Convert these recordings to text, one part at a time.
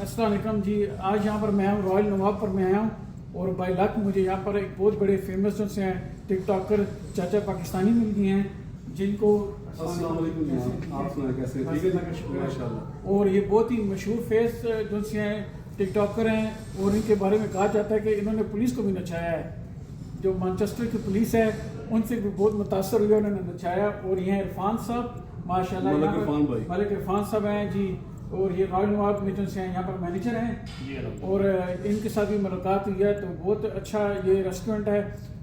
السلام علیکم جی. آج یہاں پر میں ہوں رائل نواب پر میں آیا ہوں اور بائی لک مجھے یہاں پر ایک بہت بڑے فیمس جو سے ہیں ٹک ٹاکر چاچا پاکستانی مل گئے ہیں جن کو السلام علیکم. آپ سنائیں کیسے ٹھیک ہے ماشاءاللہ. اور یہ بہت ہی مشہور فیس جو سے ہیں ٹک ٹاکر ہیں اور ان کے بارے میں کہا جاتا ہے کہ انہوں نے پولیس کو بھی نچایا ہے. جو مانچسٹر کی پولیس ہے ان سے بھی بہت متاثر ہوئے, انہوں نے نچایا. اور یہ ہیں عرفان صاحب ماشاء اللہ, ملک عرفان صاحب ہیں جی. اور یہ رائل نواب میں جو سے یہاں پر مینیجر ہیں اور ان کے ساتھ بھی ملاقات ہوئی ہے. تو بہت اچھا یہ ریسٹورنٹ ہے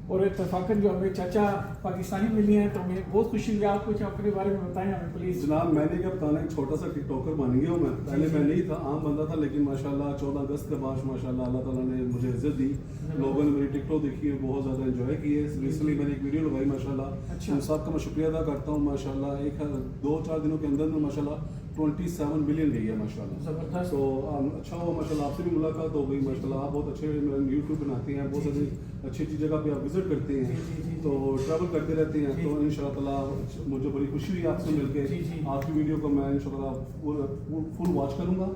اور اتفاقاً جو ہمیں چاچا پاکستانی ملی ہیں تو ہمیں بہت خوشی ہوئی. آپ کچھ اپنے بارے میں بتائیں ہمیں پلیز. جناب میں نے کیا بتانا, ایک چھوٹا سا ٹک ٹاکر بن گیا ہوں میں. پہلے میں نہیں تھا, عام بندہ تھا, لیکن ماشاءاللہ 14 اگست کے بعد ماشاءاللہ اللہ تعالیٰ نے مجھے عزت دی. لوگوں نے میری ٹک ٹاک دیکھی ہے, بہت زیادہ انجوائے کی ہے. ریسنٹلی میں نے ایک ویڈیو لگائی ماشاءاللہ, ان سب کا میں شکریہ ادا کرتا ہوں ماشاءاللہ. ایک 2-4 دنوں کے اندر ماشاءاللہ 27 ملین گئی ہے ماشاءاللہ. زبردست. تو اچھا ہوا ماشاءاللہ, آپ سے بھی ملاقات ہو گئی ماشاءاللہ. آپ بہت اچھے یوٹیوب بناتے ہیں, بہت ساری اچھی اچھی جگہ پہ آپ وزٹ کرتے ہیں, تو ٹریول کرتے رہتے ہیں. تو ان شاء اللہ تعالیٰ مجھے بڑی خوشی ہوئی آپ سے مل کے. آپ کی ویڈیو کو میں ان شاء اللہ فل واچ کروں گا.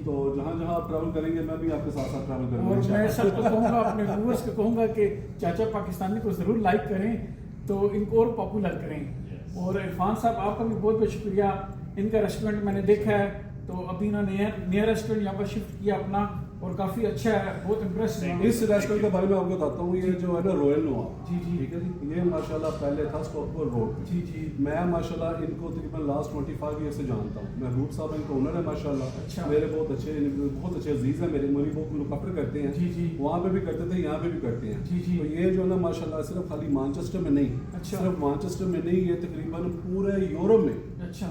تو جہاں جہاں آپ ٹریول کریں گے میں بھی آپ کے ساتھ ساتھ ٹریول کروں گا. اور میں سب کو کہوں گا, اپنے ویورز کو کہوں گا کہ چاچا پاکستانی کو ضرور لائک کریں, تو ان کو اور پاپولر کریں. اور عرفان صاحب آپ کا بھی بہت بہت شکریہ. ان کا ریسٹورنٹ میں نے دیکھا ہے, تو ابھی انہوں نے نیا ریسٹورنٹ یہاں پر شفٹ کیا اپنا, اور کافی اچھا ہے, بہت امپریس. اس ریسٹورنٹ کے بارے میں آپ کو بتاتا ہوں. یہ جو ہے نا رائل نواب, جی ٹھیک ہے جی, یہ ماشاءاللہ پہلے تھا اسٹاکپور روڈ. جی میں ماشاءاللہ ان کو تقریباً لاسٹ 25 ایئر سے جانتا ہوں. محبوب صاحب ان کو اونر ہے ماشاءاللہ. میرے بہت اچھے عزیز ہیں میرے, میری بہت لک افٹر کرتے ہیں. وہاں پہ بھی کرتے تھے, یہاں پہ بھی کرتے ہیں. تو یہ جو ہے نا ماشاءاللہ صرف خالی مانچسٹر میں نہیں, صرف مانچسٹر میں نہیں, یہ تقریباً پورے یورپ میں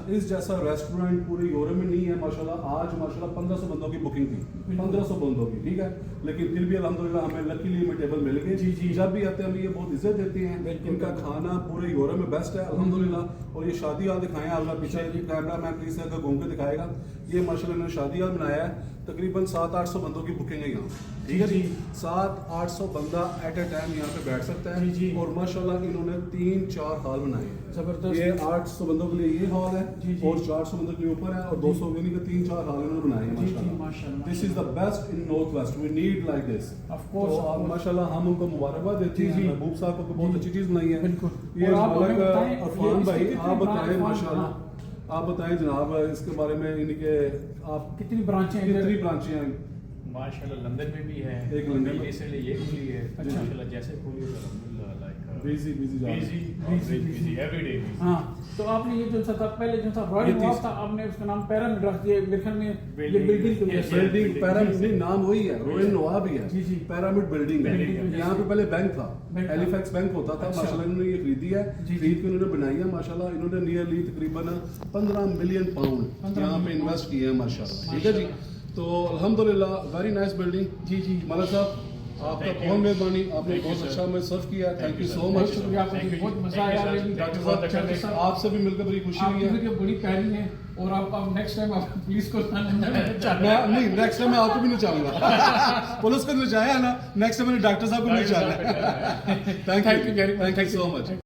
اس جیسا ریسٹورنٹ پورے یورپ میں نہیں ہے ماشاءاللہ. آج ماشاءاللہ 1500 بندوں کی بکنگ تھی, 1500 بندوں کی, ٹھیک ہے, لیکن پھر بھی الحمدللہ ہمیں لکیلی ہمیں ٹیبل مل گئی. جب بھی آتے ہیں ہم یہ بہت عزت دیتے ہیں. ان کا کھانا پورے یورپ میں بیسٹ ہے الحمدللہ. اور یہ شادی ہال دکھائیں آپ پیچھے, کیمرہ مین پلیز سے گھوم کے دکھائے گا. یہ ماشاءاللہ انہوں نے شادی ہال بنایا ہے, تقریباً 700-800 بندوں کی بکنگ ہے یہاں, ٹھیک ہے جی. 700-800 بندہ ایٹ اے ٹائم یہاں پہ بیٹھ سکتا ہے. اور ماشاءاللہ انہوں نے 3-4 ہال بنائے ہیں. زبردست. یہ 800 بندوں کے لیے یہ ہال ہے, اور 400 بندوں کے لیے اوپر ہے, اور 200 یعنی کہ 3-4 ہال انہوں نے بنائے ہیں ماشاءاللہ. This is the best in north west, we need like this. تو ماشاءاللہ ہم ان کو مبارکباد دیتے ہیں. محبوب صاحب کو بہت اچھی چیز بنائی ہے. یہ عرفان بھائی آپ بتائیں ماشاءاللہ, آپ بتائیں جناب اس کے بارے میں, ان کے آپ کتنی برانچیں ہیں؟ کتنی برانچیں ہیں ماشاءاللہ؟ لندن میں بھی ہے, ایک لندن میں ریسنٹلی یہ کھلی ہے ماشاءاللہ. جیسے کھلی ہے الحمدللہ, لائک بیزی ایوری ڈے. ہاں, تو آپ نے یہ جو تھا پہلے جو تھا رائل نواب تھا, آپ نے اس کا نام پیرامڈ رکھ دیا. میرے خیال میں یہ بلڈنگ پیرامڈ نہیں, نام وہی ہے, رائل نواب ہی ہے. پیرامڈ بلڈنگ ہے. یہاں پہ پہلے بینک تھا, ہیلی فیکس بینک ہوتا تھا ماشاءاللہ. انہوں نے یہ خریدی ہے, خرید کے انہوں نے بنائی ہے ماشاءاللہ. انہوں نے نیئرلی تقریباً 15 ملین پاؤنڈ یہاں پہ انویسٹ کیے ہیں ماشاءاللہ, ٹھیک ہے جی. تو الحمدللہ ویری نائس بلڈنگ. جی ملک صاحب آپ کا بہت مہربانی, آپ نے بہت اچھا ہمیں سرو کیا. تھینک یو سو مچ. بہت مزہ آیا. ڈاکٹر صاحب آپ سے بھی مل کر بڑی خوشی ہوئی ہے. بڑی پیاری ہے, اور آپ نیکسٹ ٹائم آپ پولیس کو نہیں, نیکسٹ ٹائم میں آپ کو بھی نہیں چاہوں گا. پولیس کو نچایا ہے نا, نیکسٹ ٹائم میں ڈاکٹر صاحب کو نہیں چاہنا. Thank you so much.